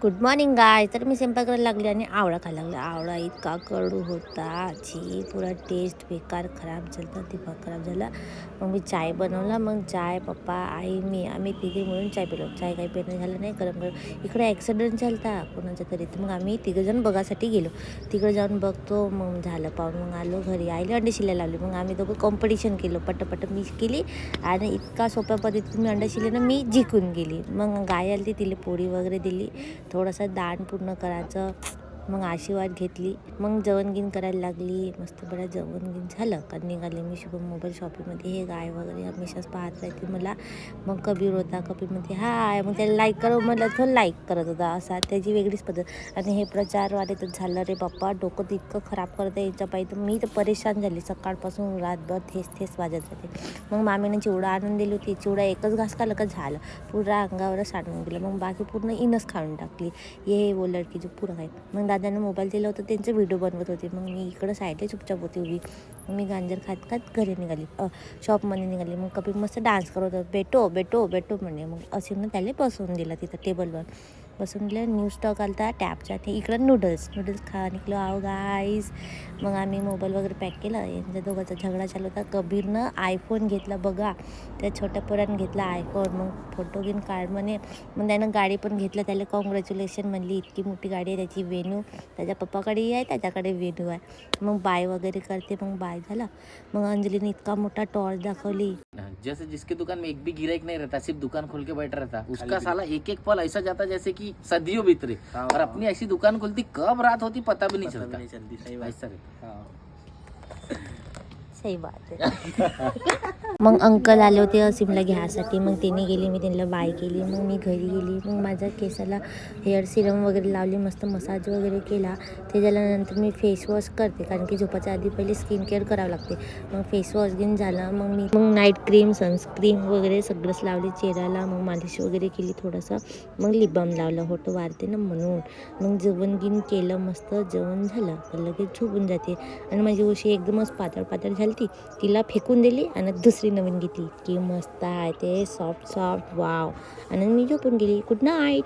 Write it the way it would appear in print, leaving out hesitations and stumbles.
Good morning गाय. तर मी स्वयंपाक करायला लागले आणि आवळा खायला लागले. आवळा इतका कडू होता, छी पुरा टेस्ट बेकार खराब झाला, दिमाग खराब झाला. मग मी चाय बनवला. मग चाय पप्पा आई मी आम्ही तिघे मिळून चाय पिलो. चाय काही पिणं झालं नाही, गरम गरम. इकडे ॲक्सिडेंट झाला कोणाचा तरी, तर मग आम्ही तिघंजण बघासाठी गेलो. तिकडे जाऊन बघतो, मग झालं पाहून मग आलो घरी. आईला अंडे शिलायला लावली. मग आम्ही दोघं कॉम्पिटिशन केलं, पटपट मी केली आणि इतका सोप्या पद्धतीने मी अंडे शिले ना, मी जिंकून गेली. मग गाय आली, तिला पोळी वगैरे दिली, थोडंसं दान पूर्ण करायचं, मग आशीर्वाद घेतली. मग जेवण करायला लागली. मस्त बरं जेवण झालं का निघाले मी शुभम मोबाईल शॉपिंगमध्ये. हे गाय वगैरे हमेशाच पाहत राहते मला. मग कबीर होता, कबीरमध्ये हाय, मग त्याला लाईक करू म्हटलं तो लाईक करत होता. असा त्याची वेगळीच पद्धत. आणि हे प्रचारवाले तर झालं रे बाप्पा, डोकं तर इतकं खराब करतं याच्या पायी. तर मी तर परेशान झाली, सकाळपासून रातभर थेच वाजत राहते. मग मामीने चिवडा आणून दिली होती. चिवडा एकच घास खाल्लं का झालं, पुरा अंगावरच सांडून गेलं. मग बाकी पूर्ण इनच खाऊन टाकली. ये वो लडकी जो पुरं आहे. मग दादांना मोबाईल दिला होता, त्यांचे व्हिडिओ बनवत होते. मग मी इकडं साईडला चुपचाप होती उभी. मी गांजर खात घरी निघाली, शॉपमध्ये निघाली. मग कबीर मस्त डान्स करत होता, बेटो बेटो बेटो म्हणे. मग असे ना त्याला बसवून दिला तिथं टेबलवर. बसून दिलं. न्यू स्टॉक आलता टॅपच्या, ते इकडं नूडल्स खा निघलो आहो गाईज. मग आम्ही मोबाईल वगैरे पॅक केला. यांच्या दोघांचा झगडा चालू होता. कबीरनं आयफोन घेतला बघा, त्या छोट्या पोरानं घेतला आयफोन. मग फोटो घेऊन काढ म्हणे. मग त्यानं गाडी पण घेतलं, त्याला कॉंग्रॅच्युलेशन म्हणली. इतकी मोठी गाडी आहे त्याची, वेन्यू. त्याच्या पप्पाकडे आहे, त्याच्याकडे वेन्यू आहे. मग बाय वगैरे करते. मग बाय झाला. मग अंजलीने इतका मोठा टॉर्च दाखवली. जैसे जिसके दुकान में एक भी गिराइक नहीं रहता, सिर्फ दुकान खोल के बैठा रहता, उसका साला एक एक पल ऐसा जाता जैसे कि सदियों बीतरे। और अपनी ऐसी दुकान खुलती, कब रात होती पता भी नहीं चलता। ऐसा रहता। सही बात आहे. मग अंकल आले होते असीमला घ्यायसाठी. मग त्यांनी गेली, मी त्यांना बाय केली. मग मी घरी गेली. मग माझ्या केसाला हेअर सिरम वगैरे लावली, मस्त मसाज वगैरे केला. ते झाल्यानंतर मी फेसवॉश करते, कारण की झोपायच्या आधी पहिले स्किन केअर करावं लागते. मग फेसवॉश घेऊन झालं. मग नाईट क्रीम, सनस्क्रीम वगैरे सगळंच लावली चेहऱ्याला. मग मालिश वगैरे केली थोडंसं. मग लिप बाम लावलं, फोटो वाढते ना म्हणून. मग जेवण केलं, मस्त जेवण झालं तर लगेच झोपून जाते. आणि माझी उशी एकदमच पातळ झाली. तिला फेकून दिली आणि दुसरी नवीन घेतली. की मस्त आहे ते, सॉफ्ट वाव. आणि मी झोपून गेली. Good night.